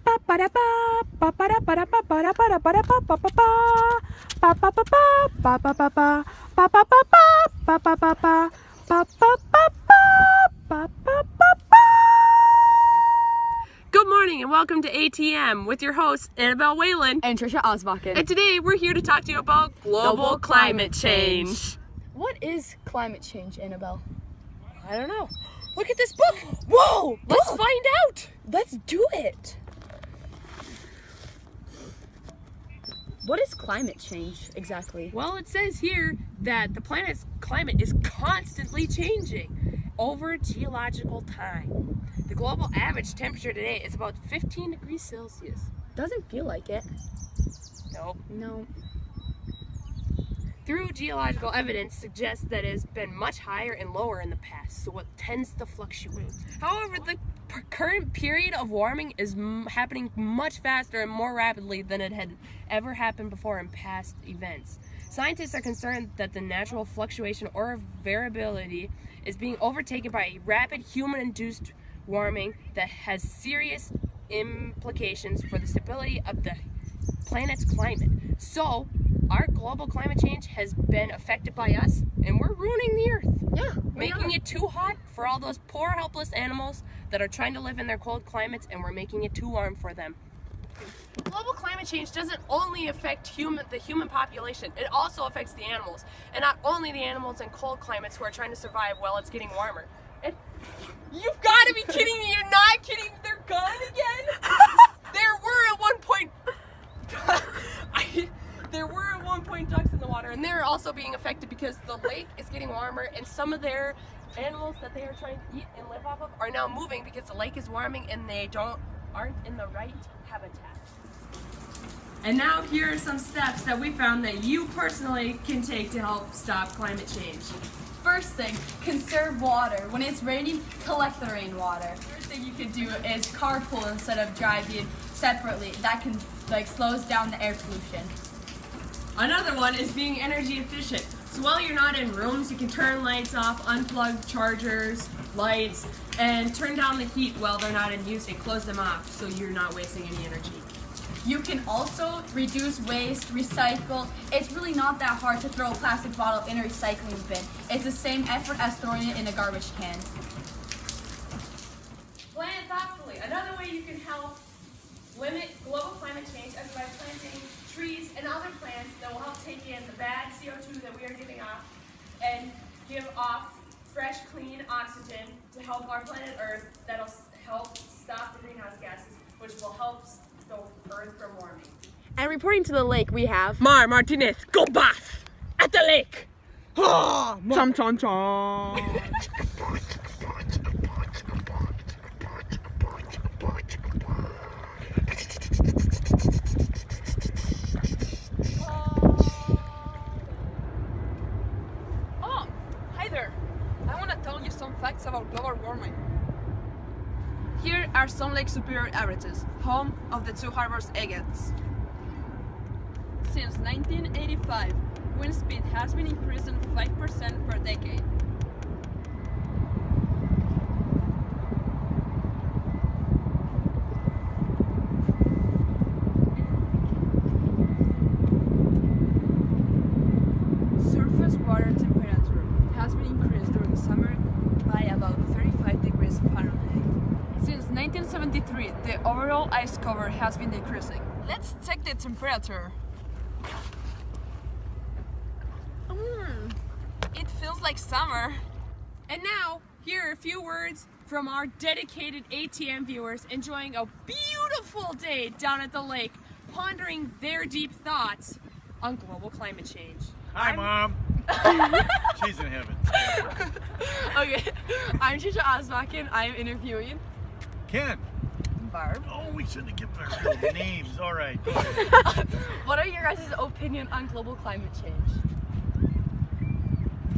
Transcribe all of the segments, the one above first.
Good morning and welcome to ATM with your hosts Annabell Whalen and Tricia Osbakken. And today we're here to talk to you about global climate change. What is climate change, Annabell? I don't know. Look at this book. Whoa! Let's find out. Let's do it. What is climate change exactly? Well, it says here that the planet's climate is constantly changing over geological time. The global average temperature today is about 15 degrees Celsius. Doesn't feel like it. Nope. No. Through geological evidence suggests that it has been much higher and lower in the past, so it tends to fluctuate. However, the current period of warming is happening much faster and more rapidly than it had ever happened before in past events. Scientists are concerned that the natural fluctuation or variability is being overtaken by a rapid human-induced warming that has serious implications for the stability of the planet's climate. So, our global climate change has been affected by us, and we're ruining the earth. Yeah, making it too hot for all those poor, helpless animals that are trying to live in their cold climates, and we're making it too warm for them. Global climate change doesn't only affect the human population, it also affects the animals. And not only the animals in cold climates who are trying to survive while it's getting warmer. You've got to be kidding me, you're not kidding, they're gone again? There were at one point ducks in the water, and they're also being affected because the lake is getting warmer, and some of their animals that they are trying to eat and live off of are now moving because the lake is warming and they aren't in the right habitat. And now here are some steps that we found that you personally can take to help stop climate change. First thing, conserve water. When it's raining, collect the rainwater. First thing you can do is carpool instead of driving separately. That can slows down the air pollution. Another one is being energy efficient. So while you're not in rooms, you can turn lights off, unplug chargers, lights, and turn down the heat while they're not in use and close them off so you're not wasting any energy. You can also reduce waste, recycle. It's really not that hard to throw a plastic bottle in a recycling bin. It's the same effort as throwing it in a garbage can. Plant thoughtfully. Another way you can help limit global climate change is by planting trees and other plants that will help take in the bad CO2 that we are giving off and give off fresh, clean oxygen to help our planet Earth. That'll help stop the greenhouse gases, which will help the Earth from warming. And reporting to the lake, we have Mar Martinez, go bath at the lake. Chom chom chom. Some facts about global warming. Here are some Lake Superior averages, home of the two harbors agates. Since 1985, wind speed has been increasing 5% per decade. Surface water temperature has been increased during the summer by about 35 degrees Fahrenheit. Since 1973, the overall ice cover has been decreasing. Let's check the temperature. It feels like summer. And now, here are a few words from our dedicated ATM viewers enjoying a beautiful day down at the lake, pondering their deep thoughts on global climate change. Hi, Mom. She's in heaven. Okay, I'm Tricia Osbakken. I'm interviewing Ken. Barb. Oh, we shouldn't have given our real names. All right, go ahead. What are your guys' opinion on global climate change?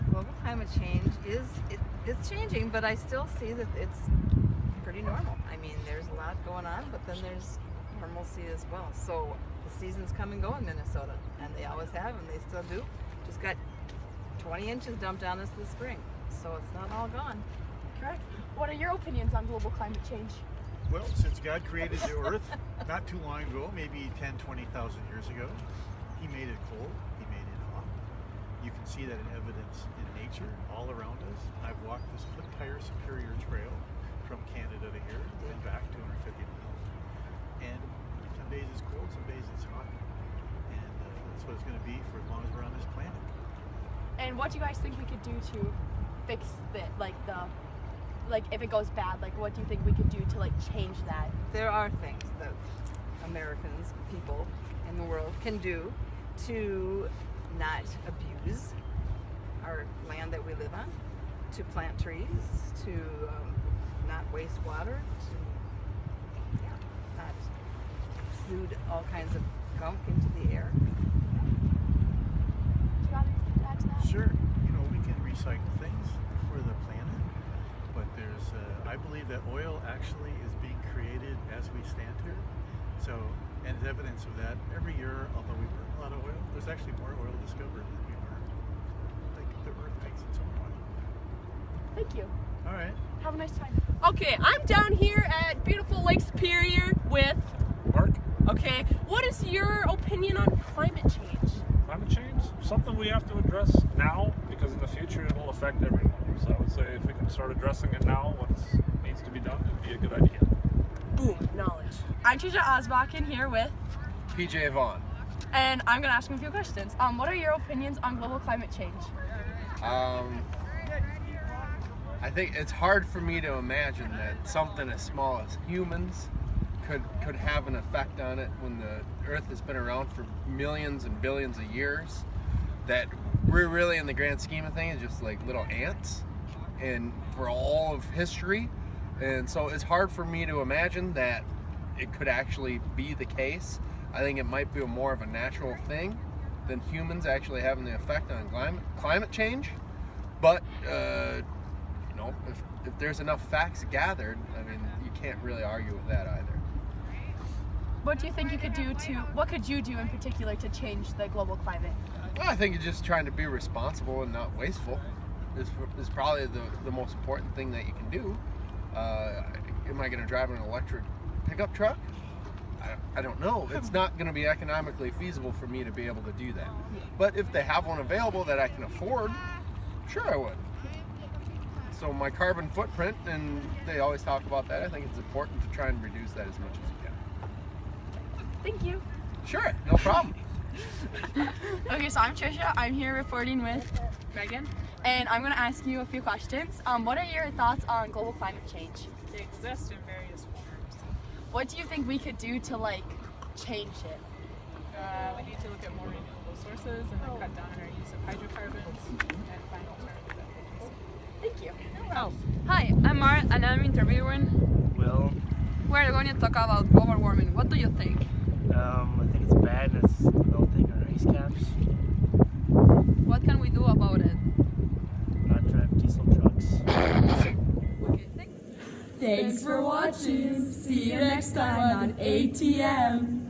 Global climate change it's changing, but I still see that it's pretty normal. I mean, there's a lot going on, but then there's normalcy as well. So the seasons come and go in Minnesota, and they always have, and they still do. Just got 20 inches dumped on us this spring, so it's not all gone. Correct. What are your opinions on global climate change? Well, since God created the earth not too long ago, maybe 10, 20,000 years ago, he made it cold, he made it hot. You can see that in evidence in nature all around us. I've walked this entire Superior Trail from Canada to here and back 250 miles. And some days it's cold, some days it's hot. And that's what it's going to be for as long as we're on this planet. And what do you guys think we could do to fix it? Like if it goes bad, like what do you think we could do to like change that? There are things that Americans, people in the world can do to not abuse our land that we live on, to plant trees, to not waste water, to not exude all kinds of gunk into the air. Do you have anything to add to that? Sure, we can recycle things for the planet, but there's, I believe that oil actually is being created as we stand here. So, and as evidence of that, every year, although we burn a lot of oil, there's actually more oil discovered than we burn. Like the Earth makes its own oil. Thank you. All right. Have a nice time. Okay, I'm down here at beautiful Lake Superior with Mark, Okay, what is your opinion on climate change? climate change, something we have to address now because in the future it will affect everyone. So I would say if we can start addressing it now, what needs to be done, it'd be a good idea. Boom, knowledge. I'm Tricia Osbakken here with, PJ Vaughn. and I'm gonna ask him a few questions. What are your opinions on global climate change? I think it's hard for me to imagine that something as small as humans could have an effect on it when the Earth has been around for millions and billions of years. That we're really, in the grand scheme of things, just like little ants, and for all of history. And so it's hard for me to imagine that it could actually be the case. I think it might be more of a natural thing than humans actually having the effect on climate change. But if there's enough facts gathered, I mean, you can't really argue with that either. What do you think you could do what could you do in particular to change the global climate? Well, I think it's just trying to be responsible and not wasteful is probably the most important thing that you can do. Am I going to drive an electric pickup truck? I don't know. It's not going to be economically feasible for me to be able to do that. But if they have one available that I can afford, sure I would. So my carbon footprint, and they always talk about that, I think it's important to try and reduce that as much as you can. Thank you. Sure, no problem. Okay, so I'm Tricia. I'm here reporting with Megan? and I'm going to ask you a few questions. What are your thoughts on global climate change? They exist in various forms. What do you think we could do to change it? We need to look at more renewable sources and then cut down on our use of hydrocarbons and find alternative energy. Thank you. Oh. Hi, I'm Mart and I'm interviewing. Well, We're going to talk about global warming. What do you think? I think it's bad and it's melting our ice caps. What can we do about it? Not drive diesel trucks. Okay, thanks. Thanks for watching. See you next time on ATM.